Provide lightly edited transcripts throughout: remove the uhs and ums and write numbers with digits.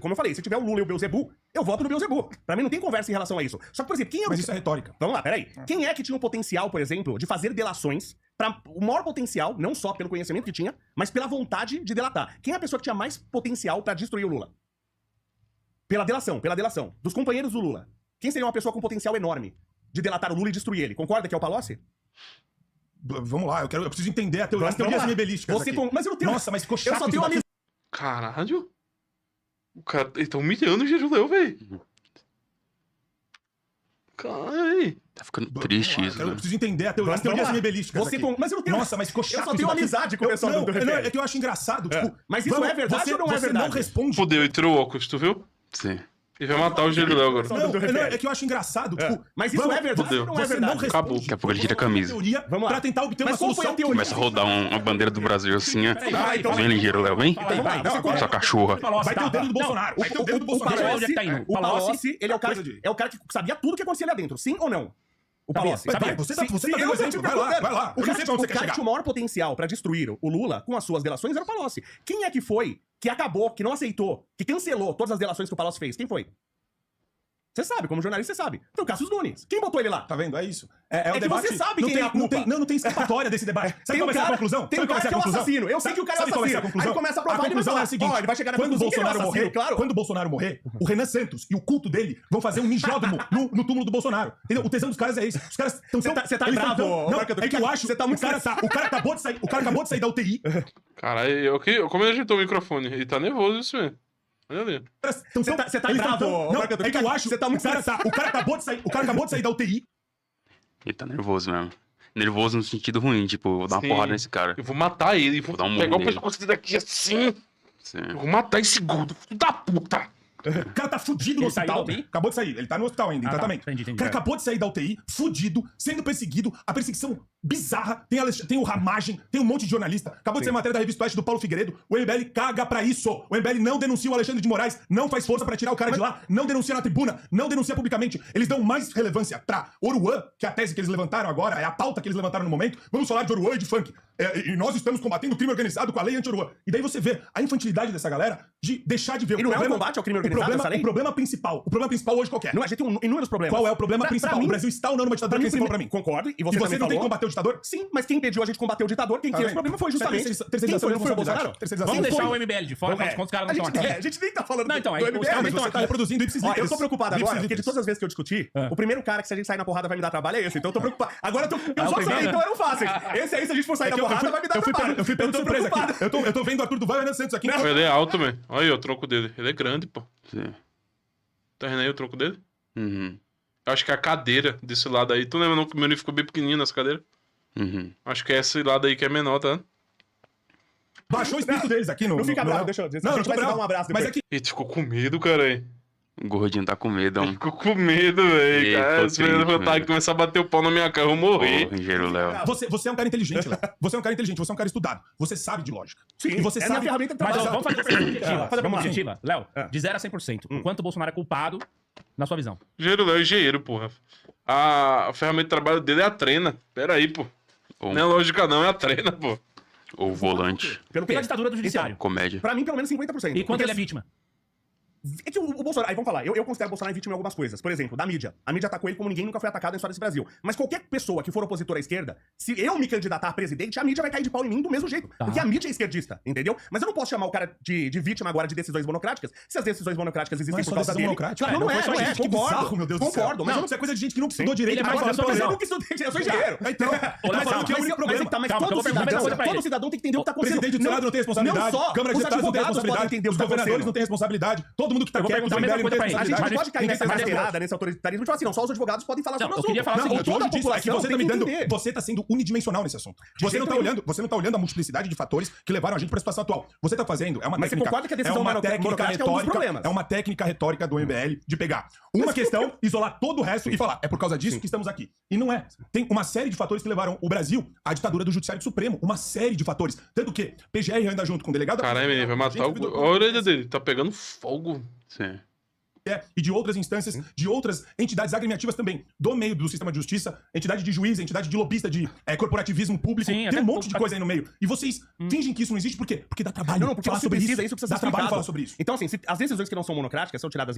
como eu falei, se tiver o Lula e o Beelzebub, eu voto no Beelzebub. Pra mim não tem conversa em relação a isso. Só que, por exemplo, quem é... Mas isso é retórica. Vamos lá, peraí. Quem é que tinha o potencial, por exemplo, de fazer delações, o maior potencial, não só pelo conhecimento que tinha, mas pela vontade de delatar? Quem é a pessoa que tinha mais potencial pra destruir o Lula? Pela delação. Dos companheiros do Lula. Quem seria uma pessoa com potencial enorme de delatar o Lula e destruir ele? Concorda que é o Palocci? Vamos lá, eu preciso entender as teorias rebelísticas aqui. Mas eu não tenho... Nossa, mas ficou chato. Eu só tenho amizade. Caralho. O cara, ele tá humilhando o Geruleu, velho. Caralho. Tá ficando triste isso, Eu preciso entender as teorias rebelísticas aqui. Mas eu não tenho... Nossa, mas ficou chato. Eu só tenho amizade com o pessoal do É que eu acho engraçado, tipo... Mas isso é verdade ou não é verdade? Você não responde. Fudeu, ele tirou o óculos, tu viu? Sim. Ele vai matar o Geruleu agora. Não, é que eu acho engraçado, tipo... Mas isso é verdade ou não é verdade? Acabou. Daqui a pouco ele tira a camisa. Vamos lá. Pra tentar obter uma solução. Começa a rodar uma bandeira do Brasil assim, ó. Vem ligeiro, Léo, vem. Sua cachorra. Vai ter o dedo do Bolsonaro. Vai ter o dedo do Bolsonaro. O Palocci, ele é o cara que sabia tudo o que acontecia lá dentro. Sim ou não? O Palocci. Você tá dando exemplo. Vai lá. O cara que tinha o maior potencial pra destruir o Lula com as suas delações era o Palocci. Quem é que foi que acabou, que não aceitou, que cancelou todas as delações que o Palocci fez? Quem foi? Você sabe, como jornalista, você sabe. Foi o Cassius Nunes. Quem botou ele lá? Tá vendo? É isso. É o que debate. você sabe quem é a culpa. Não tem escapatória desse debate. Sabe qual vai ser a conclusão? Tem um cara que é o assassino. Eu sei que o cara é o assassino. Aí começa a provar, ele vai falar, ele vai chegar na quando o conclusão Bolsonaro morrer, claro. quando o Bolsonaro morrer, o Renan Santos e o culto dele vão fazer um mijódromo no túmulo do Bolsonaro. Entendeu? O tesão dos caras é esse. Os caras estão... Você tá bravo, Não, é que eu acho... Você tá muito... O cara acabou de sair da UTI. Caralho, como ele ajeitou o microfone? Ele tá nervoso isso, velho. Olha ali. Você tá bravo, Não, é que eu acho... Você tá muito... O cara acabou de sair da UTI. Ele tá nervoso mesmo. Nervoso no sentido ruim, tipo, vou dar uma porrada nesse cara. Eu vou matar ele, vou dar um pegar o nele. pescoço dele aqui assim. Sim. Eu vou matar esse gordo, filho da puta. O cara tá fudido no hospital. Acabou de sair. Ele tá no hospital ainda, em tratamento. Entendi. O cara acabou de sair da UTI, fudido, sendo perseguido. A perseguição bizarra. Tem o Ramagem, tem um monte de jornalista. Acabou de sair matéria da revista Oeste do Paulo Figueiredo. O MBL caga pra isso. O MBL não denuncia o Alexandre de Moraes, não faz força pra tirar o cara de lá, não denuncia na tribuna, não denuncia publicamente. Eles dão mais relevância pra Oruan, que é a tese que eles levantaram agora, é a pauta que eles levantaram no momento. Vamos falar de Oruan e de funk. E nós estamos combatendo o crime organizado com a lei anti-Oruan. E daí você vê a infantilidade dessa galera de deixar de ver e não é um combate ao crime organizado, o problema principal hoje qual é? Não, a gente tem inúmeros problemas. Qual é o problema principal? O Brasil está ou não numa ditadura principal pra mim? Concordo. E você também não tem que combater o ditador? Sim, mas quem impediu a gente combater o ditador, quem fez o problema foi justamente... Quem foi? Não foi o Bolsonaro? Vamos deixar o MBL de fora, quando os caras não estão aqui. A gente nem tá falando não, então, do aí, MBL. os caras Mas você tá reproduzindo ipsis literis. Eu tô preocupado agora, porque de todas as vezes que eu discuti, o primeiro cara que se a gente sair na porrada vai me dar trabalho é esse. Então eu tô preocupado. Agora eu só falei, então eram fáceis. Esse aí, se a gente for sair na porrada, vai me dar trabalho. Eu fui pego de surpresa aqui. Eu tô vendo o Arthur Duval e o Renan Santos aqui. Ele é alto, velho. Olha aí o tronco dele. Ele é grande, pô. Sim. Tá vendo aí o tronco dele? Uhum. Eu acho que é a cadeira desse lado aí. Tu lembra não que o meu ficou bem pequenininho nessa cadeira? Uhum. Acho que é esse lado aí que é menor, tá? Baixou o espírito deles aqui no... Não fica bravo, deixa eu dizer. Não, a gente vai te dar um abraço depois. Mas aqui... Ele ficou com medo, cara aí. O gordinho tá com medo, Ele ficou com medo, velho. Ei, Cara, ficou se eu levantar triste, e começar a bater o pau na minha cara, eu vou morrer. Porra, engenheiro Léo. Você é um cara inteligente, Léo. Você é um cara inteligente, você é um cara estudado. Você sabe de lógica. Sim, e você é a sabe... minha ferramenta de Mas trabalho. ó, vamos fazer uma pergunta objetiva. Fazer uma Objetiva. Léo, de 0 a 100%. O quanto o Bolsonaro é culpado na sua visão? Engenheiro Léo é engenheiro, porra. A ferramenta de trabalho dele é a trena. Pera aí, pô. Não é lógica não, é a trena, pô. Ou volante. Pela ditadura do judiciário. Comédia. Pra mim, pelo menos 50%. E quanto ele é vítima? É que o Bolsonaro... Aí vamos falar. Eu considero o Bolsonaro vítima em algumas coisas. Por exemplo, da mídia. A mídia atacou ele como ninguém nunca foi atacado na história desse Brasil. Mas qualquer pessoa que for opositor à esquerda, se eu me candidatar a presidente, a mídia vai cair de pau em mim do mesmo jeito. Porque a mídia é esquerdista, entendeu? Mas eu não posso chamar o cara de vítima agora de decisões monocráticas, se as decisões monocráticas existem por causa dele. Não é, concordo. bizarro, meu Deus do céu. Concordo, mas isso é coisa de gente que não estudou direito. Ele é mais Agora, da sua visão. eu nunca estudei, eu sou engenheiro. Então, falando que é o único problema. Mas Calma, todo cidadão tem que entender o que tá O acontecendo. presidente do Senado não tem responsabilidade. Não só, Câmara de os Deputados não tem advogados podem responsabilidade. entender o Os que tá governadores acontecendo. não têm responsabilidade. Todo mundo que tá Eu vou quieto no perguntar a MBL mesma não tem coisa pra ele. A gente responsabilidade. pode cair nessa Ninguém tem rasteirada, nesse autoritarismo, e falar assim, não, só os advogados podem falar sobre o eu assunto. queria falar o seguinte, Longe disso, é que você tá me dando. entender. Você tá sendo unidimensional nesse assunto. Você não tá olhando a multiplicidade de fatores que levaram a gente pra situação atual. Você tá fazendo. É uma Mas você técnica. concorda que a decisão é uma técnica monocrática é um dos retórica. problemas? É uma técnica retórica do MBL de pegar uma questão, isolar todo o resto e falar, é por causa disso que estamos aqui. E não é. Tem uma série de fatores que levaram o Brasil à ditadura do Judiciário Supremo. Uma série de fatores. Tanto que PGR anda junto com o delegado. Caralho, menino, vai matar o... Olha a orelha dele, tá pegando fogo. Sim. e de outras instâncias, de outras entidades agremiativas também, do meio do sistema de justiça, entidade de juiz, entidade de lobista, de corporativismo público, Sim, tem até um monte de coisa aí no meio. E vocês fingem que isso não existe, por quê? Porque dá trabalho Não, porque falar você sobre precisa, isso. isso precisa Dá ser trabalho explicado. falar sobre isso. Então, assim, se as decisões que não são monocráticas são tiradas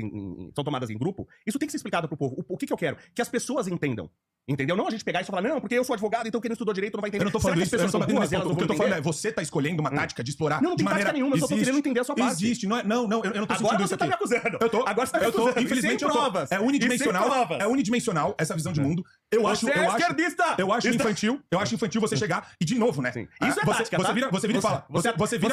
são tomadas em grupo, isso tem que ser explicado pro povo. O que eu quero? Que as pessoas entendam. Entendeu? Não a gente pegar e só falar, não, porque eu sou advogado, então quem não estudou direito não vai entender. Eu não tô falando Será isso, que as eu não pessoas tô são batendo burras, nesse elas ponto. não O que eu tô vão falando entender? é, você tá escolhendo uma tática de explorar Não, não de tem tática maneira... nenhuma, eu só tô querendo entender a sua parte. Existe, não, eu não tô Agora sentindo isso você tá aqui. me acusando. Eu tô, Agora você tá me acusando. infelizmente E sem eu tô. provas. É unidimensional, E sem provas. é unidimensional essa visão de mundo. Eu acho esquerdista! eu acho infantil você chegar e de novo, né? Sim. Isso é tática, você tá? vira e fala. Você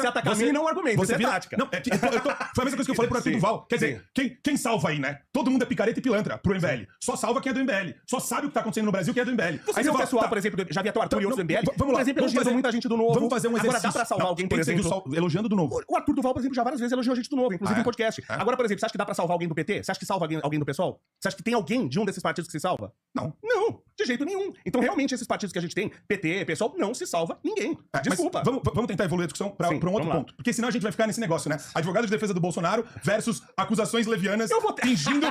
ataca a mim e não argumenta, isso é tática. Não, foi a mesma coisa que eu falei pro Arthur Sim. Duval. Quer dizer, quem salva aí, né? Todo mundo é picareta e pilantra pro MBL. Só salva quem é do MBL. Só sabe o que tá acontecendo no Brasil quem é do MBL. Você vê o pessoal, por exemplo, já vi até o Arthur e outros do MBL. Vamos lá. Por exemplo, elogiando muita gente do Novo. Vamos fazer um exercício. Agora dá pra salvar alguém, por quem seguiu exemplo. elogiando do Novo. O Arthur Duval, por exemplo, já várias vezes elogiou gente do Novo, inclusive Ah, é? em podcast. É? Agora, por exemplo, você acha que dá pra salvar alguém do PT? Você acha que salva alguém do PSOL? Você acha que tem alguém de um desses partidos que se salva? Não. Não, de jeito nenhum. Então, realmente, esses partidos que a gente tem, PT, PSOL, não se salva ninguém. Mas Desculpa. vamos tentar evoluir a discussão pra Sim, um outro vamos lá. ponto. Porque senão a gente vai ficar nesse negócio, né? Advogado de defesa do Bolsonaro versus acusações levianas Eu vou- fingindo...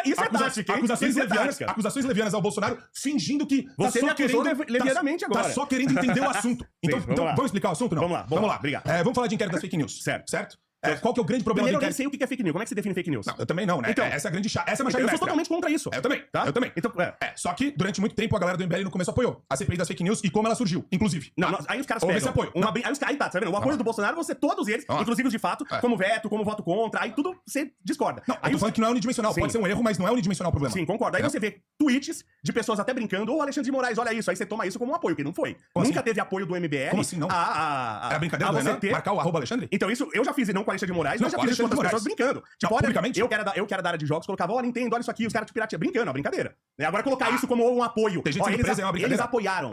Isso é tática, hein? Acusações Isso é levianas, tática. acusações levianas ao Bolsonaro fingindo que Você me acusou levianamente tá agora. só querendo entender o assunto. Então, vamos lá. vamos explicar o assunto, não? Vamos lá, obrigado. Vamos falar de inquérito das fake news. Certo. Qual que é o grande problema Primeiro, do eu nem inquérito? sei o que é fake news. Como é que você define fake news? Não, eu também não, né? Então, essa é a grande essa é uma chave eu sou mestra. totalmente contra isso. Eu também, Tá? eu também. Então, Só que durante muito tempo a galera do MBL no começo apoiou a CPI das fake news e como ela surgiu, inclusive. Não, aí os caras Houve pegam. esse apoio. Aí tá vendo? O apoio do Bolsonaro, todos eles, Ah. inclusive os de fato, É. como veto, como voto contra, aí tudo você discorda. Não, Aí eu tô falando que não é unidimensional. Sim. Pode ser um erro, mas não é unidimensional o problema. Sim, concordo. Aí É. você vê tweets de pessoas até brincando, ô Alexandre de Moraes, olha isso. Aí você toma isso como um apoio, que não foi. Como Nunca assim? teve apoio do MBL. Como assim, não? Era brincadeira do você Renan? ter... Marcar o @Alexandre? Então, isso eu já fiz e não com o Alexandre de Moraes, Não, mas já com o fiz isso com Alexandre outras de pessoas brincando. Tipo, Não, olha, publicamente? eu que era da área de jogos, colocava, ó, Nintendo, olha isso aqui, os caras te pirateam. Brincando, é uma brincadeira. Agora colocar isso como um apoio. Tem gente Ó, sendo eles, presa, é uma brincadeira? eles apoiaram.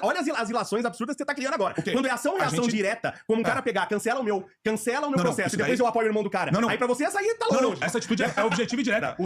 Olha as ilações absurdas que você tá criando agora. Ok. Quando é ação e A reação gente- direta, como um cara pegar, cancela o meu Não, processo isso e depois daí- eu apoio o irmão do cara. Não. Aí pra você essa aí tá Não, longe. essa atitude é objetiva e direta. O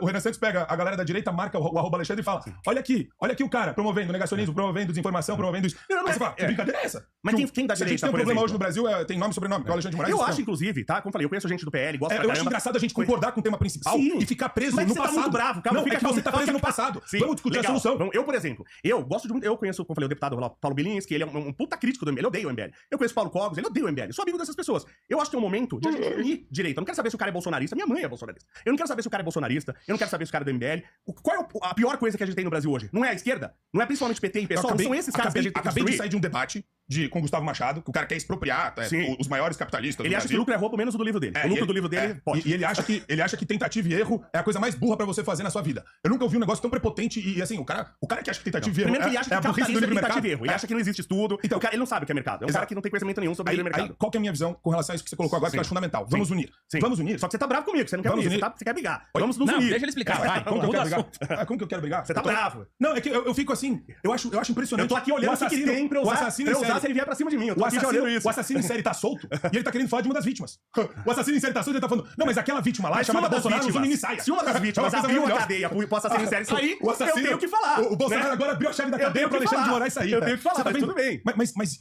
Renan Santos pega a galera da direita, marca o @Alexandre e fala: olha aqui o cara promovendo negacionismo, promovendo desinformação, promovendo isso. Não, Aí você fala, que é. brincadeira é essa? Mas Que quem da se a gente direita, tem um por problema exemplo? hoje no Brasil, tem nome e sobrenome, que é o Alexandre de Moraes. Eu então. acho, inclusive, tá? Como eu falei, eu conheço gente do PL, gosto pra Eu acho caramba. engraçado a gente concordar com o tema principal Sim. e ficar preso Mas no você tá passado. muito bravo, calma, Não, fica é que você tá calmo. preso no passado. Sim, Vamos discutir legal. a solução. Eu, por exemplo, eu conheço, como eu falei, o deputado Paulo Bilinski, ele é um puta crítico do MBL, ele odeia o MBL. Eu conheço o Paulo Cogos, ele odeia o MBL. Eu sou amigo dessas pessoas. Eu acho que é um momento de a gente unir direito. Eu não quero saber se o cara é bolsonarista, minha mãe é bolsonarista. Eu não quero saber se o cara é bolsonarista, eu não quero saber se o cara é do MBL. Qual é a pior coisa que a gente tem no Brasil hoje? Não é a esquerda? Não é principalmente PT e PSOL? São esses caras que a gente tem que acabei de destruir? sair de um debate com Gustavo Machado, que o cara quer expropriar Sim. os maiores capitalistas Ele do acha que Brasil. lucro é roubo menos o do livro dele. É, O lucro e do livro dele pode. E ele acha que tentativa e erro é a coisa mais burra pra você fazer na sua vida. Eu nunca ouvi um negócio tão prepotente e assim, o cara que acha que tentativa e erro Primeiro que ele acha que é a burrice do capitalismo é livre tentativa mercado. e erro. Ele acha que não existe estudo. Então, Ele não sabe o que é mercado. É um exato. cara que não tem conhecimento nenhum sobre o livre Aí, mercado. qual que é a minha visão com relação a isso que você colocou agora, que eu acho fundamental? Vamos unir. Sim. Vamos unir. Só que você tá bravo comigo, você não quer Vamos unir, unir. você quer brigar. Oi? Vamos nos Não, unir. deixa ele explicar, vai. Como que eu Muda quero assunto. brigar? Como que eu quero brigar? Você tá bravo. Não, é que eu fico assim, eu acho impressionante. Eu tô aqui olhando o que tem pra eu o usar, assassino em série. se ele vier pra cima de mim. Eu tô aqui olhando isso. O assassino em série tá solto e ele tá querendo falar de uma das vítimas. O assassino em série tá solto e ele tá falando, não, mas aquela vítima lá, Mas se chamada uma das Bolsonaro, usa vítimas, mini saia. se uma das vítimas É uma coisa abriu a maravilhosa. cadeia pro assassino em série sair, O assassino, eu tenho que falar. O Bolsonaro né? agora abriu a chave da Eu cadeia tenho pro que Alexandre de falar. Moraes sair. Eu né? tenho que falar, Você tá mas vendo? tudo bem. Mas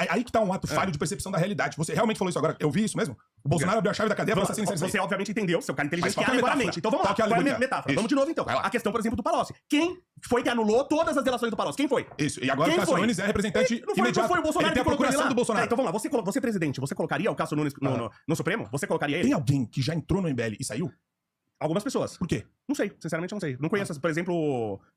aí que tá um ato falho de percepção da realidade. Você realmente falou isso agora. Eu vi isso mesmo? O Bolsonaro abriu a chave da cadeia pro assassino em série Você sair. obviamente entendeu, seu cara inteligente, Mas qual que que é a agora metáfora? mente. Então vamos lá, Qual que é a qual é a alegoria? metáfora? Isso. Vamos de novo então. Vai lá. A questão, por exemplo, do Palocci. Quem foi que anulou todas as delações do Palocci? Quem foi? Isso. E agora Quem o Cássio foi? Nunes é representante Não imediato. foi o Bolsonaro Ele tem a que colocou ele procuração lá? do Bolsonaro. Então vamos lá, você presidente, você colocaria o Cássio Nunes no Supremo? Você colocaria ele? Tem alguém que já entrou no MBL e saiu? Algumas pessoas. Por quê? Não sei, sinceramente eu não sei. Não conheço, por exemplo,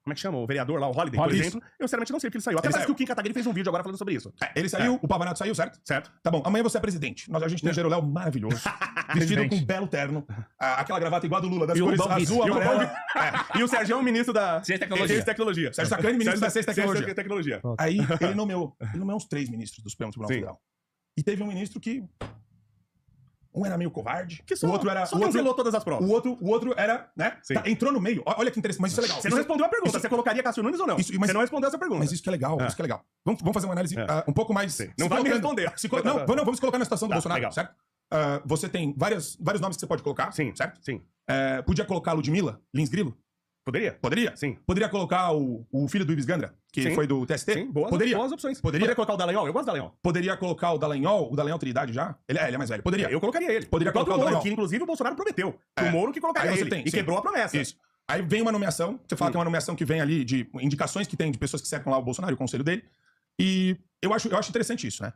como é que chama? O vereador lá, o Holiday, por Holiday. exemplo. Eu sinceramente não sei porque ele saiu. Até Ele parece saiu. que o Kim Kataguiri fez um vídeo agora falando sobre isso. Ele saiu, o Pavanato saiu, certo? Certo? Tá bom, amanhã você é presidente. A gente tem um Geroléu maravilhoso, vestido com Presidente. um belo terno, aquela gravata igual a do Lula, das E o cores Rubão azul, Vice. amarela. E o Sérgio é o ministro da Ciência e Tecnologia. Ciência e Tecnologia. Sérgio Sacani, ministro da Ciência e Tecnologia. Ciência e Tecnologia. Aí ele nomeou uns 3 ministros do Supremo Tribunal Sim. Federal. E teve um ministro que... Um era meio covarde, Que só, o outro era... só cancelou todas as provas. O outro era, né? Sim. Tá, entrou no meio. Olha que interessante, mas isso é legal. Você não respondeu a pergunta. Você colocaria Cássio Nunes ou não? Isso, mas- Você não respondeu essa pergunta. Mas isso que é legal, isso que é legal. Vamos fazer uma análise um pouco mais... Sim. se Não vai me colocando- responder. se colo- não, vamos colocar na situação do Tá, Bolsonaro, legal. certo? Você tem vários nomes que você pode colocar, Sim, certo? sim. Podia colocar a Ludmilla Lins Grilo? Poderia? Poderia? Sim. Poderia colocar o filho do Ibis Gandra? que Sim. foi do TST. Sim, boas opções. Poderia colocar o Dallagnol? Eu gosto do Dallagnol. Poderia colocar o Dallagnol tem idade já? Ele é mais velho. Poderia. Eu colocaria ele. Poderia O próprio colocar o Moro, Dallagnol. que inclusive o Bolsonaro prometeu. O Moro que colocaria Aí você ele. tem, E sim. quebrou a promessa. Isso. Aí vem uma nomeação, você fala que é uma nomeação que vem ali de indicações que tem de pessoas que cercam lá o Bolsonaro e o conselho dele. E eu acho interessante isso, né?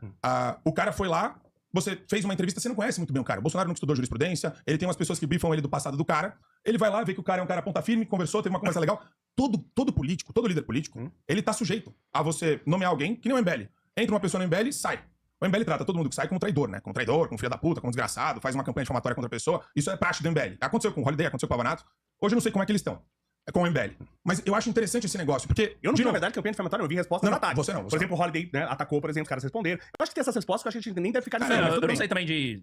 O cara foi lá, você fez uma entrevista, você não conhece muito bem o cara. O Bolsonaro não estudou jurisprudência, ele tem umas pessoas que bifam ele do passado do cara. Ele vai lá, vê que o cara é um cara ponta firme, conversou, teve uma conversa legal. Todo político, todo líder político, ele tá sujeito a você nomear alguém que nem o MBL. Entra uma pessoa no MBL e sai. O MBL trata todo mundo que sai como traidor, né? Como traidor, como filho da puta, como desgraçado, faz uma campanha difamatória contra a pessoa. Isso é praxe do MBL. Aconteceu com o Holiday, aconteceu com o Pavanato. Hoje eu não sei como é que eles estão. É com o MBL. Mas eu acho interessante esse negócio, porque... Eu não vi, na verdade, campanha difamatória, eu vi respostas Não, ataques. você não. Por exemplo, o Holiday, né, atacou, por exemplo, os caras responderam. Eu acho que tem essas respostas que eu acho que a gente nem deve ficar nisso. Eu não sei também de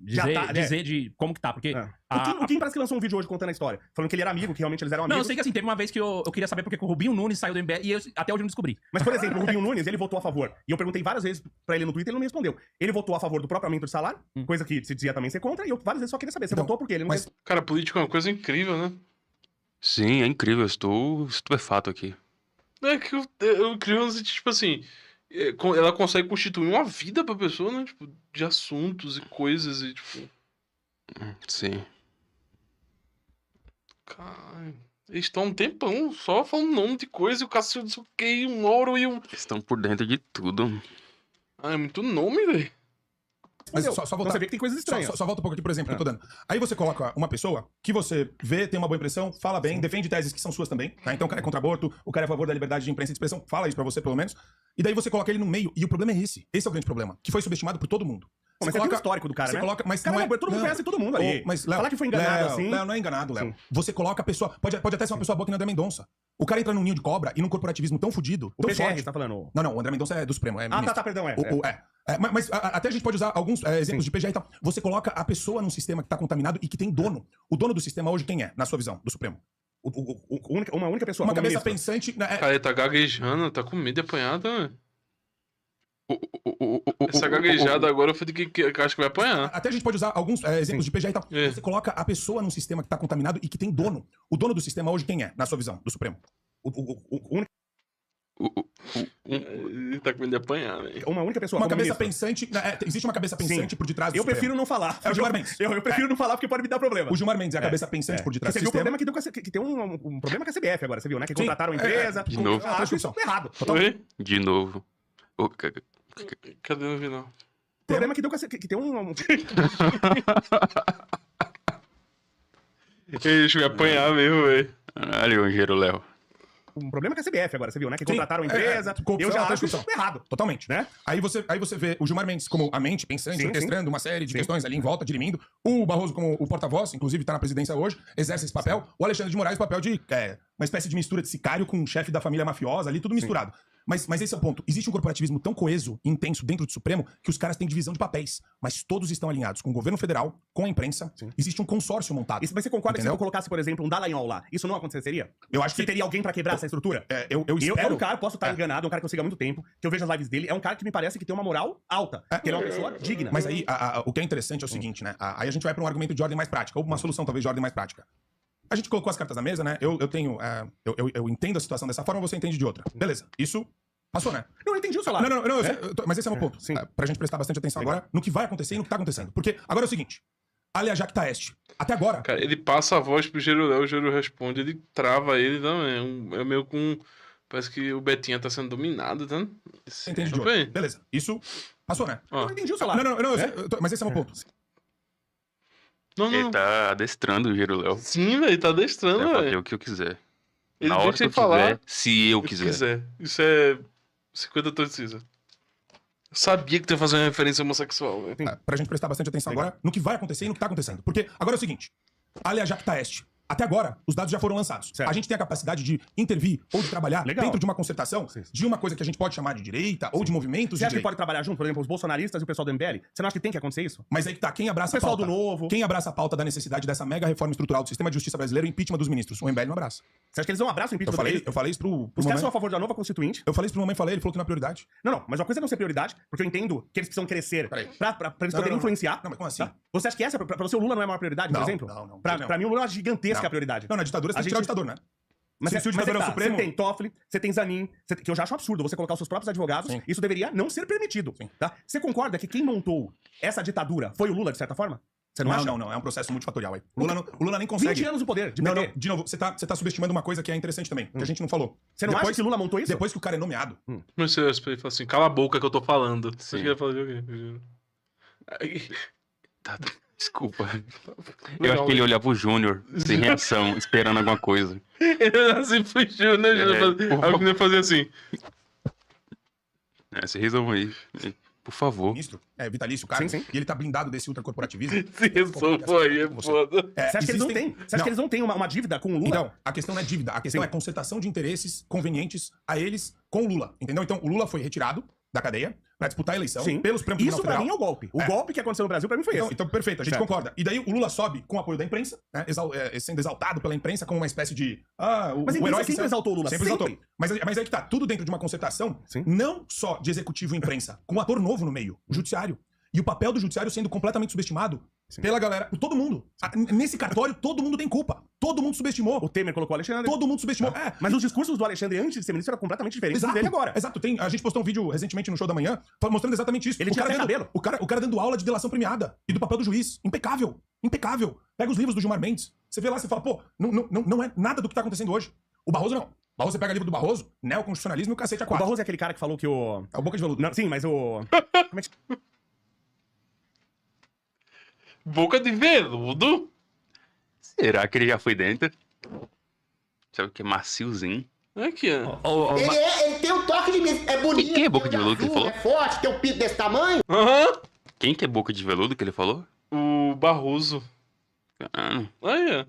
dizer de como que tá, porque... O Kim parece que lançou um vídeo hoje contando a história. Falando que ele era amigo, que realmente eles eram amigos. Não, eu sei que assim, teve uma vez que eu queria saber porque o Rubinho Nunes saiu do MBL e até hoje eu não descobri. Mas, por exemplo, o Rubinho Nunes, ele votou a favor. E eu perguntei várias vezes pra ele no Twitter, ele não me respondeu. Ele votou a favor do próprio aumento de salário, coisa que se dizia também ser contra, e eu várias vezes só queria saber. Você votou por quê? Ele não mas- Cara, política é uma coisa incrível, né? Sim, é incrível. Eu estou estupefato aqui. É que eu crio, tipo assim, ela consegue constituir uma vida pra pessoa, né? Tipo, de assuntos e coisas e, tipo... Sim. Cara, eles estão um tempão só falando nome de coisa e o cacete não sei o que, e um ouro e um... Estão por dentro de tudo. Ah, é muito nome, velho. Mas só Então voltar. você vê que tem coisas estranhas. Só volta um pouco aqui, por exemplo, que eu tô dando. Aí você coloca uma pessoa que você vê, tem uma boa impressão, fala bem, defende teses que são suas também. Tá? Então o cara é contra aborto, o cara é a favor da liberdade de imprensa e de expressão, fala isso pra você, pelo menos. E daí você coloca ele no meio. E o problema é esse. Esse é o grande problema. Que foi subestimado por todo mundo. Mas você tem o histórico do cara, você né? coloca, mas Cara, não é, todo mundo conhece todo mundo ali. Mas, Léo, Falar que foi enganado Léo, assim... Léo, não é enganado, Léo. Sim. Você coloca a pessoa... Pode até ser uma pessoa boa que nem o André Mendonça. O cara entra num ninho de cobra e num corporativismo tão fudido, O tão PGR, forte. você tá falando... Não, o André Mendonça é do Supremo. É ministro. perdão, Mas até a gente pode usar alguns exemplos de PGR e tal. Você coloca a pessoa num sistema que tá contaminado e que tem dono. O dono do sistema hoje quem é, na sua visão, do Supremo? Uma única pessoa. Uma como cabeça ministro. pensante... Cara, ele tá gaguejando, tá com medo de apanhar, tá? Essa gaguejada agora foi de que acho que vai apanhar. Até a gente pode usar alguns exemplos de PGR e tal. É. Você coloca a pessoa num sistema que tá contaminado e que tem dono. O dono do sistema hoje quem é, na sua visão, do Supremo? Ele tá com medo de apanhar, velho. Uma única pessoa. Uma como cabeça ministro. pensante... existe uma cabeça pensante por detrás do Eu Supremo. prefiro não falar. É o Gilmar Mendes. Eu prefiro não falar porque pode me dar problema. O Gilmar Mendes é a cabeça pensante por detrás Você do viu o sistema. problema que, deu com que tem um problema com a CBF agora, você viu, né? Que Sim. contrataram a empresa. De novo. Eu acho isso errado. Oi? De novo. Cadê no final? O problema que deu com que tem um... Deixa eu me apanhar mesmo, velho. Caralho, Engenheiro Léo. Um problema com a CBF agora, você viu, né? Que Sim. contrataram a empresa. Corrupção, Eu já até acho isso corrupção. errado. Totalmente. Né? Aí você vê o Gilmar Mendes como a mente pensante, Sim, orquestrando uma série de questões ali em volta, dirimindo. O Barroso como o porta-voz, inclusive tá na presidência hoje, exerce esse papel. O Alexandre de Moraes, o papel de uma espécie de mistura de sicário com um chefe da família mafiosa ali, tudo misturado. Mas esse é o ponto. Existe um corporativismo tão coeso e intenso dentro do Supremo que os caras têm divisão de papéis. Mas todos estão alinhados com o governo federal, com a imprensa. Existe um consórcio montado. Mas você concorda que se Entendeu? eu colocasse, por exemplo, um Dallagnol lá, isso não aconteceria? Eu acho Você que teria alguém pra quebrar essa estrutura? eu Eu espero... é um cara, posso estar enganado, é um cara que eu sigo há muito tempo, que eu vejo as lives dele, é um cara que me parece que tem uma moral alta, que ele é uma pessoa digna. Mas aí, o que é interessante é o seguinte, né? Aí a gente vai pra um argumento de ordem mais prática, ou uma solução talvez de ordem mais prática. A gente colocou as cartas na mesa, né? Eu entendo a situação dessa forma, você entende de outra. Beleza, isso passou, né? Eu não entendi o salário. Não, mas esse é o meu ponto. Sim. Pra gente prestar bastante atenção Legal. agora no que vai acontecer e no que tá acontecendo. Porque agora é o seguinte, Alia Jacta Est, até agora... Cara, ele passa a voz pro Geruléu, o Geru responde, ele trava ele também. É meio com... Parece que o Betinha tá sendo dominado, tá? Você entende de Opa outra. aí. Beleza, isso passou, né? Eu não entendi o salário. Não, mas esse é o meu ponto. Não, Ele não. tá adestrando o Engenheiro Léo. Sim, velho, tá adestrando, Vai fazer velho. o que eu quiser. Ele Na hora deixa que eu ele falar. quiser, se eu O que quiser. Isso é 50 tons de cinza. Eu sabia que tu ia fazer uma referência homossexual, velho. Pra gente prestar bastante atenção agora no que vai acontecer e no que tá acontecendo. Porque agora é o seguinte, Alia Jacta Est, até agora, os dados já foram lançados. Certo. A gente tem a capacidade de intervir ou de trabalhar Legal. dentro de uma concertação de uma coisa que a gente pode chamar de direita ou de movimentos Você de acha que direita. pode trabalhar junto, por exemplo, os bolsonaristas e o pessoal do MBL? Você não acha que tem que acontecer isso? Mas aí que tá, quem abraça O pessoal a pauta? do Novo. Quem abraça a pauta da necessidade dessa mega reforma estrutural do sistema de justiça brasileiro e impeachment dos ministros? O MBL não abraça. Você acha que eles dão um abraço no impeachment deles? Eu falei isso pro Os caras mamãe. são a favor da nova constituinte? Eu falei isso pro mamãe, ele falou que não é prioridade. Não, mas uma coisa é não ser prioridade, porque eu entendo que eles precisam crescer Peraí. pra eles Não, poderem não. influenciar. Não, mas como assim? Tá? Você acha que essa, pra você, o Lula não é a maior prioridade, por Não, exemplo? não. Pra mim, o Lula é uma gigantesca prioridade. Não, na ditadura você tem que tirar o ditador, né? Mas se o ditador é o Supremo... Você tem Toffoli, você tem Zanin, que eu já acho um absurdo você colocar os seus próprios advogados, Sim. isso deveria não ser permitido. Sim. Tá? Você concorda que quem montou essa ditadura foi o Lula, de certa forma? Você não acha? Não, é um processo multifatorial aí. O Lula nem consegue. 20 anos no poder, de Não, PT. não, de novo, você tá subestimando uma coisa que é interessante também, que a gente não falou. Você não acha que o Lula montou isso? Depois que o cara é nomeado, Mas ele fala assim, cala a boca que eu tô falando. Você Sim. quer falar de quê? Aí- Tá, desculpa. Eu acho que ele olhava o Júnior, sem reação, esperando alguma coisa. Ele assim fugiu, né? Aí o menino fazia assim. Esse resumo aí. Por favor. ministro, vitalício, cara, Sim, sim. e ele tá blindado desse ultracorporativismo. Se resolveu aí, é foda. Você acha que eles não têm? Você acha que eles não têm uma dívida com o Lula? Então, a questão não é dívida, a questão Sim. é concertação de interesses convenientes a eles com o Lula, entendeu? Então, o Lula foi retirado da cadeia pra disputar a eleição Sim. pelo Supremo Tribunal Isso pra Federal. mim é o golpe. O golpe que aconteceu no Brasil pra mim foi esse. Então, perfeito, a gente Certo. concorda. E daí o Lula sobe com o apoio da imprensa, né, sendo exaltado pela imprensa como uma espécie de... Mas a imprensa sempre exaltou o Lula, Sempre sempre. exaltou. Mas aí que tá, tudo dentro de uma concertação, Sim. não só de executivo e imprensa, com um ator novo no meio, o judiciário. E o papel do judiciário sendo completamente subestimado pela galera, por todo mundo. Nesse cartório, todo mundo tem culpa. Todo mundo subestimou. O Temer colocou o Alexandre. Todo mundo subestimou. Mas os discursos do Alexandre antes de ser ministro eram completamente diferentes dos dele agora. Exato. A gente postou um vídeo recentemente no Show da Manhã mostrando exatamente isso. Ele tinha até cabelo. O cara dando aula de delação premiada e do papel do juiz. Impecável. Impecável. Pega os livros do Gilmar Mendes. Você vê lá, você fala, pô, não é nada do que tá acontecendo hoje. O Barroso não. Barroso, você pega livro do Barroso, neoconstitucionalismo e o cacete a O quatro. Barroso é aquele cara que falou que o... É o boca de veludo. Não, sim, mas o... Como é que... Boca de veludo? Será que ele já foi dentro? Sabe o que é maciozinho? Aqui, ó. Ele tem um toque de mística. É bonito. Quem é boca de veludo que ele falou? É forte, tem um pinto desse tamanho. Aham. Quem que é boca de veludo que ele falou? O Barroso. Ah, O Aí, ó. livro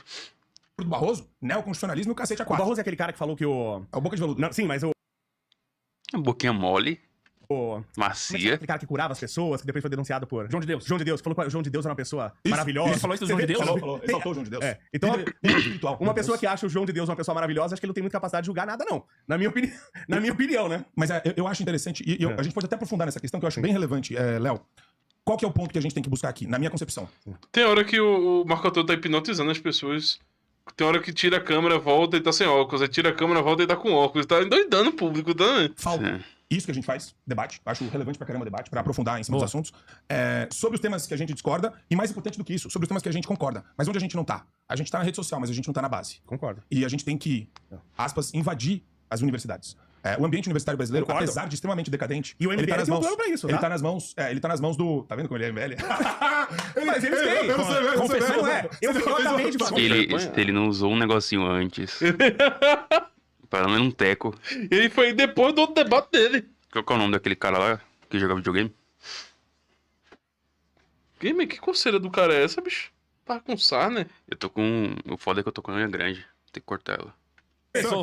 do Barroso, neoconstitucionalismo e o cacete a O quatro. Barroso é aquele cara que falou que o... É o boca de veludo. Não, sim, mas o... uma boquinha mole, Como é que é macia. aquele cara que curava as pessoas, que depois foi denunciado por... João de Deus. João de Deus. Falou que o João de Deus era uma pessoa Isso. maravilhosa. Ele falou isso do João de Deus? Falou, exaltou o João de Deus. É, então, Líder espiritual. uma pessoa que acha o João de Deus uma pessoa maravilhosa, acho que ele não tem muita capacidade de julgar nada, não. Na minha opinião, na minha opinião, né? Mas eu acho interessante, e a gente pode até aprofundar nessa questão que eu acho bem relevante, Léo. Qual que é o ponto que a gente tem que buscar aqui, na minha concepção? Tem hora que o Marco Antônio tá hipnotizando as pessoas. Tem hora que tira a câmera, volta e tá sem óculos. Aí tira a câmera, volta e tá com óculos. Tá endoidando o público, tá? Falta. Isso que a gente faz, debate. Acho relevante pra caramba o debate, pra aprofundar em cima dos assuntos. Sobre os temas que a gente discorda, e mais importante do que isso, sobre os temas que a gente concorda. Mas onde a gente não tá? A gente tá na rede social, mas a gente não tá na base. Concordo. E a gente tem que, aspas, invadir as universidades. O ambiente universitário brasileiro, Concordo. apesar de extremamente decadente, E o MBL ele tá nas tem um mãos. plano pra isso, ele tá? tá nas mãos. Ele tá nas mãos do. Tá vendo como ele é MBL? Mas eles têm. Eu não sei, eu não sei, Confessão, eu não é. sei. Eu acabei de falar. Ele não usou um negocinho antes. Para menos um teco. Ele foi depois do outro debate dele. Qual que é o nome daquele cara lá que joga videogame? Game, que coceira do cara é essa, bicho? Tá com sarna, né? Eu tô com. O foda é que eu tô com a unha grande. Tem que cortar ela.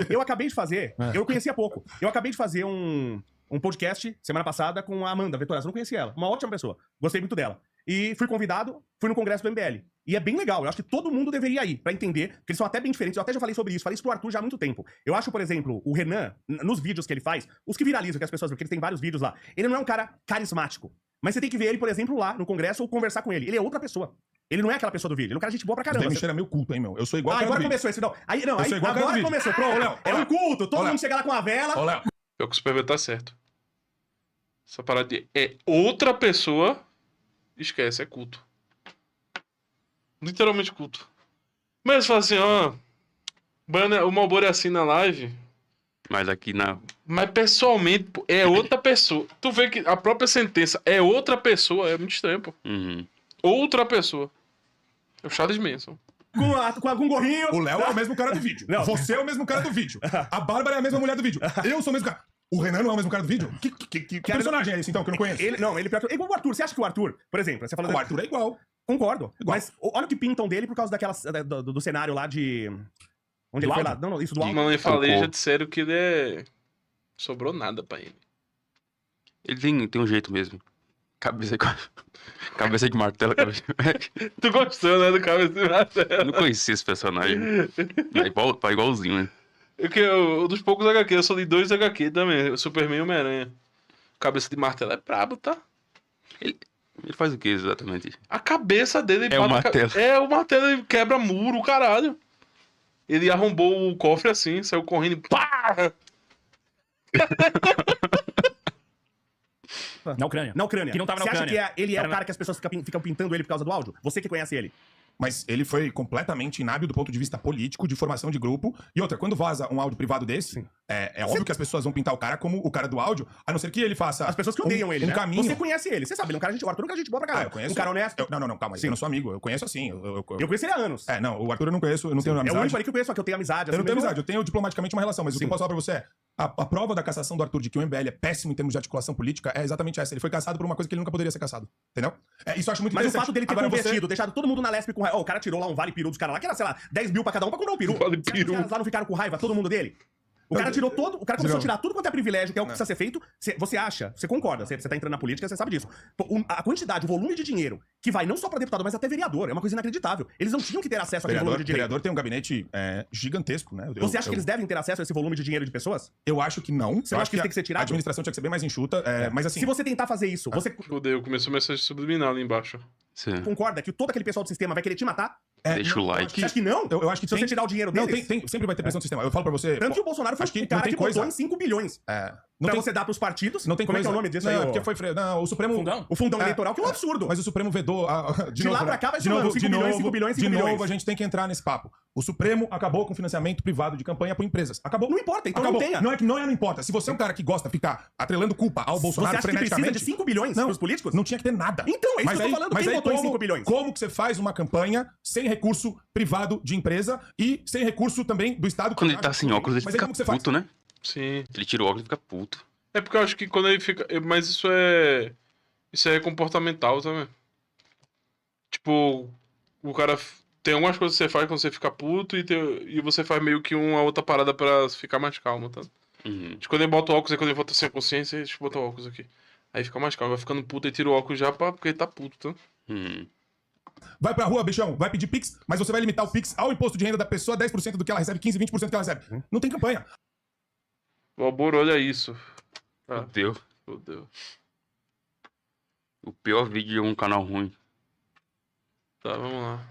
Eu acabei de fazer, eu conhecia pouco. Eu acabei de fazer um podcast semana passada com a Amanda Vetorazzo. Eu não conhecia ela. Uma ótima pessoa. Gostei muito dela. E fui convidado, fui no congresso do MBL. E é bem legal. Eu acho que todo mundo deveria ir pra entender, porque eles são até bem diferentes. Eu até já falei sobre isso. Falei isso pro Arthur já há muito tempo. Eu acho, por exemplo, o Renan, nos vídeos que ele faz, os que viralizam, que as pessoas, porque ele tem vários vídeos lá, ele não é um cara carismático. Mas você tem que ver ele, por exemplo, lá no congresso ou conversar com ele. Ele é outra pessoa. Ele não é aquela pessoa do vídeo. Ele é um cara de gente boa pra caramba. Deve cheirar meio culto, hein, meu? Eu sou igual Ah, o cara agora do vídeo. começou esse. Não, aí, não, Eu aí sou igual o cara do agora vídeo. começou. Pronto. Ô, Léo, É um culto. Todo Léo. mundo chega lá com a vela. Ô, Léo. Pior que o Superman tá certo. Essa parada de é outra pessoa, esquece, é culto. Literalmente culto. Mas fala assim, ó. O Malboro é assim na live, Mas aqui na. mas pessoalmente pô, é outra pessoa. Tu vê que a própria sentença é outra pessoa, é muito estranho, pô. Uhum. Outra pessoa. É o Charles Manson. Com algum gorrinho. O Léo é o mesmo cara do vídeo. Não. Você é o mesmo cara do vídeo. A Bárbara é a mesma mulher do vídeo. Eu sou o mesmo cara. O Renan não é o mesmo cara do vídeo? Que personagem é esse, então, que eu não conheço? Ele pior que... É igual o Arthur. Você acha que o Arthur, por exemplo, você falou... O Arthur é igual. Concordo. Igual. Mas olha o que pintam dele por causa daquela... Do cenário lá de... Onde ele foi lá? áudio? Não, isso do áudio. Mamãe falei, Socorro. já disseram que ele é... Sobrou nada pra ele. Ele tem um jeito mesmo. Cabeça cabeça de martelo. Tu gostou, né, do cabeça de martelo? Eu não conhecia esse personagem. É igualzinho, né? Um dos poucos HQ, eu só li 2 HQ também, o Superman e o Homem-Aranha. Cabeça de martelo é brabo, tá? Ele faz o que exatamente? A cabeça dele... É o bate martelo. É o martelo, ele quebra muro, caralho. Ele arrombou o cofre assim, saiu correndo e pá! Na Ucrânia. Na Ucrânia. Que não tava na Você acha Ucrânia. que ele é Era o cara que as pessoas ficam pintando ele por causa do áudio? Você que conhece ele. Mas ele foi completamente inábil do ponto de vista político, de formação de grupo. E outra, quando vaza um áudio privado desse, é óbvio que as pessoas vão pintar o cara como o cara do áudio, a não ser que ele faça As pessoas que odeiam ele, um né? caminho. Você conhece ele. Você sabe, ele é um cara gente... O Arthur é um cara gente boa pra caralho. Eu conheço. Um cara honesto. Não, calma. Sim. Eu não sou amigo. Eu conheço assim. Eu conheço ele há anos. Não, o Arthur eu não conheço, eu não tenho É o amizade. único ali que eu conheço, só que eu tenho amizade. Eu não assim, tenho mesmo. amizade, eu tenho diplomaticamente uma relação, mas o que eu posso falar pra você é: a prova da cassação do Arthur de que o MBL é péssimo em termos de articulação política é exatamente essa. Ele foi caçado por uma coisa que ele nunca poderia ser caçado. Entendeu? Isso eu acho muito Mas o interessante. fato dele ter Agora, convertido, deixado todo mundo na lespe com raiva. O cara tirou lá um vale peru dos caras lá, que era, sei lá, 10 mil pra cada um pra comprar um peru. Vale Você acha que peru. os caras lá não ficaram com raiva, todo mundo dele? O cara tirou todo. O cara começou a tirar tudo quanto é privilégio, que é o que precisa ser feito. Você acha, você concorda, você tá entrando na política, você sabe disso. A quantidade, o volume de dinheiro que vai não só pra deputado, mas até vereador. É uma coisa inacreditável. Eles não tinham que ter acesso àquele volume de dinheiro. vereador tem um gabinete gigantesco, né? Você acha que eles devem ter acesso a esse volume de dinheiro de pessoas? Eu acho que não. Você Eu acha acho que isso tem que ser tirado? A administração tinha que ser bem mais enxuta, mas assim... Se você tentar fazer isso, você Fudeu, começou a mensagem subliminal ali embaixo. Sim. concorda que todo aquele pessoal do sistema vai querer te matar? Deixa o like. Você acha que não? Eu acho que Se você tirar o dinheiro deles? Não, sempre vai ter pressão do sistema. Eu falo pra você... Tanto que o Bolsonaro foi acho que o cara não tem que coisa- botou em 5 bilhões. Não Pra tem, você dar pros partidos. não tem Como coisa... é que é o nome disso não, aí? porque foi... Não, o Supremo... Fundão? O fundão eleitoral, que é um absurdo. Mas o Supremo vedou... De lá pra cá vai somando 5 bilhões, 5 bilhões, 5 De bilhões. novo, a gente tem que entrar nesse papo. O Supremo acabou com o financiamento privado de campanha por empresas. Acabou. Não importa, então Acabou. não tenha. Não é que não importa. Se você é um cara que gosta de ficar atrelando culpa ao Você Bolsonaro acha que precisa freneticamente... de 5 bilhões pros políticos? Não tinha que ter nada. Então, é isso Mas que eu tô aí- falando. mas Quem aí botou em como- 5 bilhões? Como que você faz uma campanha sem recurso privado de empresa e sem recurso também do Estado? Quando ele tá sem óculos, ele Mas aí fica como que você faz? puto, né? Sim. Ele tira o óculos e fica puto. É porque eu acho que quando ele fica. Mas isso é. Isso é comportamental também. Tipo, o cara. Tem algumas coisas que você faz quando você fica puto e você faz meio que uma outra parada pra ficar mais calmo, tá? Uhum. Tipo, quando ele bota o óculos, aí quando ele volta sem a consciência, deixa eu botar o óculos aqui. Aí fica mais calmo, vai ficando puto e tira o óculos já porque ele tá puto, tá? Uhum. Vai pra rua, bichão, vai pedir Pix, mas você vai limitar o Pix ao imposto de renda da pessoa, 10% do que ela recebe, 15, 20% do que ela recebe. Não tem campanha. Valbor, olha isso. Ah, Fudeu. fodeu. O pior vídeo de um canal ruim. Tá, vamos lá.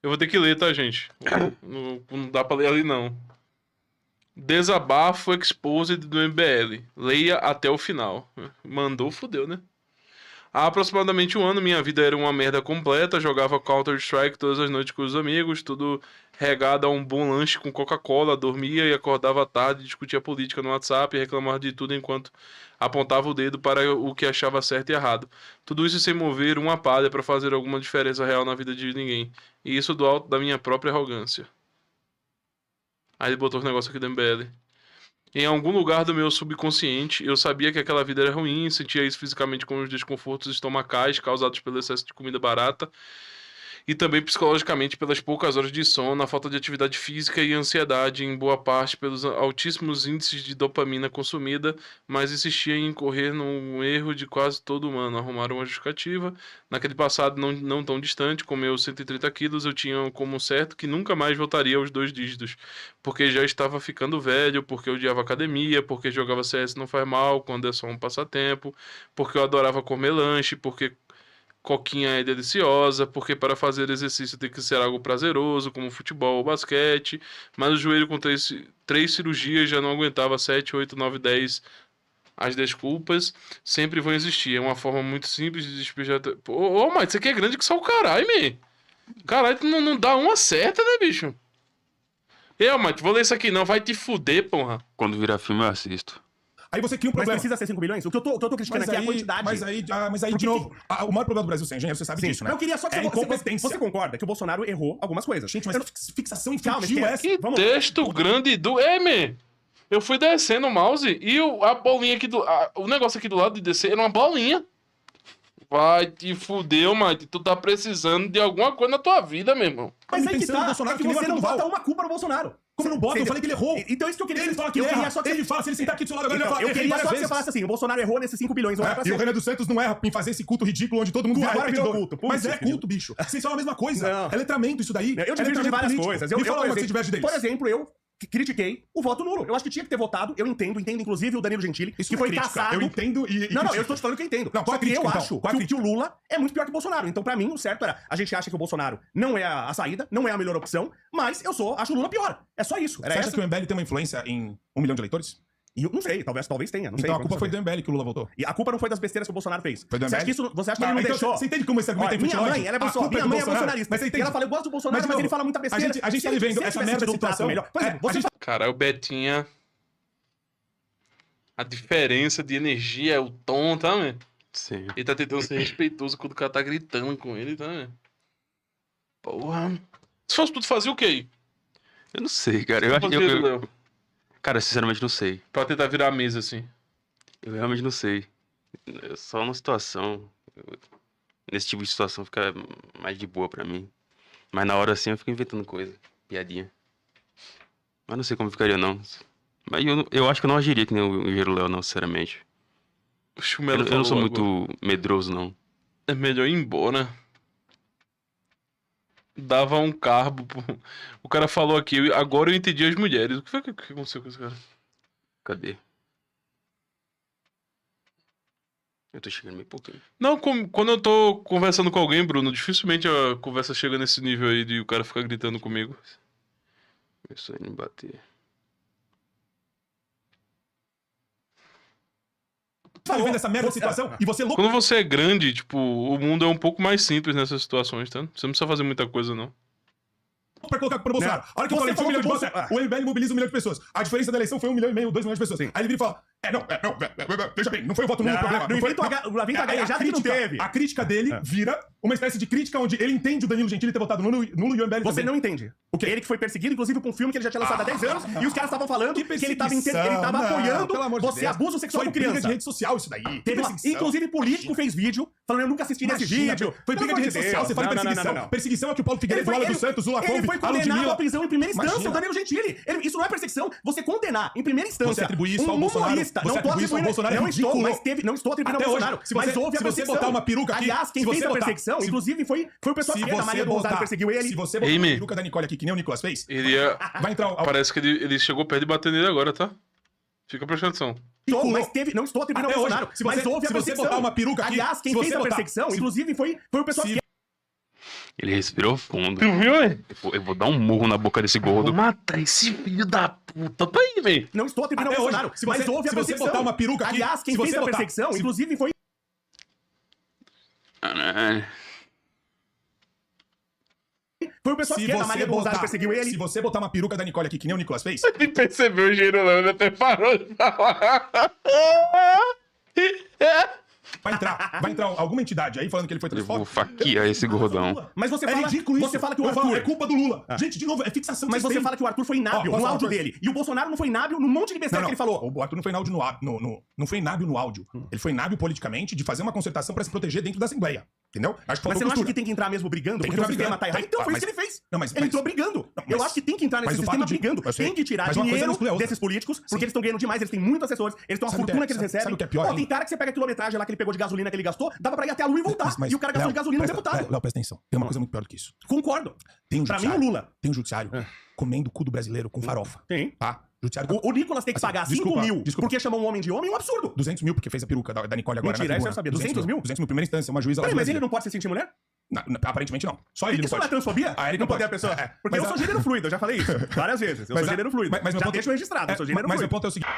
Eu vou ter que ler, tá, gente? Não dá pra ler ali, não. Desabafo exposed do MBL. Leia até o final. Mandou, fudeu, né? Há aproximadamente um ano, minha vida era uma merda completa. Jogava Counter-Strike todas as noites com os amigos, tudo regado a um bom lanche com Coca-Cola. Dormia e acordava à tarde, discutia política no WhatsApp e reclamava de tudo enquanto apontava o dedo para o que achava certo e errado. Tudo isso sem mover uma palha para fazer alguma diferença real na vida de ninguém. E isso do alto da minha própria arrogância. Aí ele botou os negócios aqui do MBL. Em algum lugar do meu subconsciente, eu sabia que aquela vida era ruim, sentia isso fisicamente com os desconfortos estomacais causados pelo excesso de comida barata e também psicologicamente pelas poucas horas de sono, a falta de atividade física e ansiedade, em boa parte pelos altíssimos índices de dopamina consumida, mas insistia em incorrer num erro de quase todo humano, arrumar uma justificativa. Naquele passado não tão distante, com meus 130 quilos, eu tinha como certo que nunca mais voltaria aos 2 dígitos, porque já estava ficando velho, porque eu odiava academia, porque jogava CS não faz mal, quando é só um passatempo, porque eu adorava comer lanche, porque coquinha é deliciosa, porque para fazer exercício tem que ser algo prazeroso, como futebol ou basquete, mas o joelho com 3 cirurgias já não aguentava 7, 8, 9, 10. As desculpas sempre vão existir. É uma forma muito simples de despejar... Ô, mas isso aqui é grande que só o caralho, man. Caralho, tu não dá uma certa, né, bicho? Mate, vou ler isso aqui não, vai te fuder, porra. Quando virar filme eu assisto. Aí você cria um Mas problema. precisa ser 5 bilhões? O que eu tô criticando aqui é a quantidade. Mas aí, Porque de novo, o maior problema do Brasil, sem engenheiro, você sabe Sim, disso, né? eu queria só que É incompetência. você concorda que o Bolsonaro errou algumas coisas. Gente, mas fixação Calma, infantil é esquece. essa. Que Vamos lá. texto grande do... man. Eu fui descendo o mouse e a bolinha aqui do... o negócio aqui do lado de descer era uma bolinha. Vai te fuder, mate. Tu tá precisando de alguma coisa na tua vida, meu irmão. Mas aí que pensando no tá, Bolsonaro é que que nem você o não Arthur bota Duval. uma culpa no Bolsonaro. Como não bota? Eu falei que ele errou. Então isso que eu queria... Ele fala que eu ele queria erra. só que Ele fala, se ele sentar aqui do seu lado agora, ele vai falar, eu errei queria várias só que você vezes. falasse assim, o Bolsonaro errou nesses 5 bilhões. Não era pra E o ser. Renan dos Santos não erra em fazer esse culto ridículo onde todo mundo vira Agora virou repetidor. culto. Mas Putz, é culto, bicho. Vocês falam a mesma coisa. Não. É letramento isso daí. Eu É diverjo de letramento várias político. coisas. Me fala uma que você por diverge deles. Por exemplo, eu critiquei o voto nulo. Eu acho que tinha que ter votado, eu entendo inclusive o Danilo Gentili, Isso que não foi é crítica, caçado. eu entendo e Não, critico. eu estou te falando que eu entendo. Não, qual Só a que crítica, eu então? acho Qual a que crítica? o Lula é muito pior que o Bolsonaro. Então, pra mim, o certo era, a gente acha que o Bolsonaro não é a saída, não é a melhor opção, mas acho o Lula pior. É só isso. Era Você acha essa. que o MBL tem uma influência em 1 milhão de eleitores? E eu não sei, talvez tenha. Não sei, Então a eu culpa não foi sei. do MBL que o Lula votou. E a culpa não foi das besteiras que o Bolsonaro fez. Foi do Você MBL? acha que você acha que ele não então, deixou? Você entende como esse argumento Olha, é minha futilóide? mãe, ela é A culpa minha do mãe é Bolsonaro. bolsonarista. Mas você E entende? ela fala, eu gosto do Bolsonaro, de mas ele novo, fala muita besteira. A gente tá Se ele vivendo tivesse essa merda tido de um trato situação. melhor. Por exemplo, você Cara, o Betinha... A diferença de energia é o tom, tá, velho? Sim. Ele tá tentando ser respeitoso quando o cara tá gritando com ele, tá, velho? Porra. Se fosse tudo fazer o quê? Eu não sei, cara. Eu acho que Fazia do Léo. Cara, sinceramente não sei. Pra tentar virar a mesa, assim. Eu realmente não sei. Só numa situação. Nesse tipo de situação fica mais de boa pra mim. Mas na hora assim eu fico inventando coisa. Piadinha. Mas não sei como ficaria, não. Mas eu acho que eu não agiria que nem o Engenheiro Léo, não, sinceramente. O Chumelo Eu não sou falou agora. muito medroso, não. É melhor ir embora. Dava um carbo. O cara falou aqui, agora eu entendi as mulheres. O que foi que aconteceu com esse cara? Cadê? Eu tô chegando meio pouquinho. Não, quando eu tô conversando com alguém, Bruno, dificilmente a conversa chega nesse nível aí de o cara ficar gritando comigo. Começou a me bater. Você tá vivendo essa merda de situação e você louco. Quando você é grande, tipo, o mundo é um pouco mais simples nessas situações, tá? Você não precisa fazer muita coisa, não. Pra colocar pro Bolsonaro. Não. A hora que eu Você falei que 1 milhão de falou votos, que o MBL mobiliza 1 milhão de pessoas. A diferença da eleição foi 1,5 milhão, 2 milhões de pessoas. Sim. Aí ele vira e fala: veja bem, não foi o voto nulo o problema. Não foi, inventa o Lavinho gaguejado que não teve. A crítica dele vira uma espécie de crítica onde ele entende o Danilo Gentili ter votado nulo e o MBL Você também. não entende. O quê? Ele que foi perseguido, inclusive, por um filme que ele já tinha lançado há 10 anos, e os caras estavam falando que ele tava perseguição? Não, apoiando pelo amor de você Deus. abuso sexual Foi com briga criança. de rede social isso daí. Teve uma, Perseguição. inclusive, político fez vídeo falando, eu nunca assisti nesse Imagina, vídeo. Foi briga de rede social, você fala em perseguição. Não. Perseguição é que o Paulo Figueiredo, o Alan dos Santos, o Lula Ele Kombi, foi a condenado Ludmilla. à prisão em primeira instância, Imagina. o Danilo Gentili. Ele, isso não é perseguição. Você condenar em primeira instância Você atribui isso ao Bolsonaro? humorista. Você Não estou atribui isso ao atribuindo, Bolsonaro? É não estou, ridículo. mas não estou atribuindo ao Até hoje, Bolsonaro. se Mas você- houve a se você perseguição. botar uma peruca aqui, Aliás, quem se fez você a botar- perseguição, se- inclusive, foi o pessoal Se que a Maria você Gonzaga botar, perseguiu ele. se você botar Amy. uma peruca da Nicole aqui, que nem o Nicolas fez, Ele ia... vai entrar... Parece que ele chegou perto de bater nele agora, tá? Fica prestando atenção. Mas não estou atribuindo ao Até hoje, Bolsonaro. se Mas você- houve a se você perseguição. botar uma peruca aqui, Aliás, quem se fez você a botar- perseguição, se- inclusive, foi o pessoal se- que... Ele respirou fundo. Tu viu, hein? Eu vou dar um murro na boca desse gordo. Vou matar esse filho da puta. Peraí, velho. Não estou atribuindo Até ao hoje, Bolsonaro. se você- Mas houve a se você perseguição. botar uma peruca aqui, Aliás, quem se fez você a botar- perseguição, se- inclusive, foi o pessoal Se que a você Maria Gonzaga botar- perseguiu ele. Se você botar uma peruca da Nicole aqui, que nem o Nicolas fez, Ele percebeu o giro não, ele até parou de falar. vai entrar alguma entidade aí falando que ele foi Eu vou transfóbico. faquear esse gordão. Mas você É fala, ridículo isso. Você fala que o Eu falo, Arthur... é culpa do Lula. Gente, de novo, é fixação que Mas vocês você têm. fala que o Arthur foi inábil Ó, no posso áudio falar, dele. E o Bolsonaro não foi inábil num monte de besteira que ele falou. O Arthur não foi inábil não foi inábil no áudio. Ele foi inábil politicamente de fazer uma concertação pra se proteger dentro da Assembleia. Entendeu? Acho que Mas faltou você não acha postura. que tem que entrar mesmo brigando? Tem que Porque o entrar sistema brigando. tá errado. Tem- Então foi mas- isso que ele fez. Não, mas- Ele entrou brigando. Eu mas- acho que tem que entrar nesse mas o sistema fato de- brigando. eu sei. Tem que tirar Mas uma coisa dinheiro não exclui a outra. desses políticos, porque Sim. eles estão ganhando demais, eles têm muitos assessores, eles têm uma Sabe o que fortuna é- que eles sabe- recebem. sabe o que é pior Ó, ainda? tem cara que você pega a quilometragem lá que ele pegou de gasolina que ele gastou, dava pra ir até a Lua e voltar. Mas- E o cara gastou de gasolina no deputado. Léo, presta atenção. Tem uma coisa muito pior do que isso. Concordo. Tem um Pra mim, judiciário. o Lula. Tem um judiciário comendo o cu do brasileiro com farofa. Tem. Tá? Judiciário... O Nicolas tem que Assim, pagar desculpa, 5 mil desculpa. porque chamou um homem de homem, é um absurdo. 200 mil porque fez a peruca da Nicole agora. Mentira, na essa eu tribuna. sabia. 200 mil? 200 mil, primeira instância, uma juíza lá Peraí, de mas ele Brasília. não pode se sentir mulher? Aparentemente não. Só ele não Isso não é pode. transfobia? A Erika Não poder a pode. pessoa. Porque Mas eu sou gênero fluido, eu já falei isso várias vezes. Eu sou gênero fluido. Mas meu Já ponto- deixo registrado, eu sou gênero Mas fluido. meu ponto é o seguinte...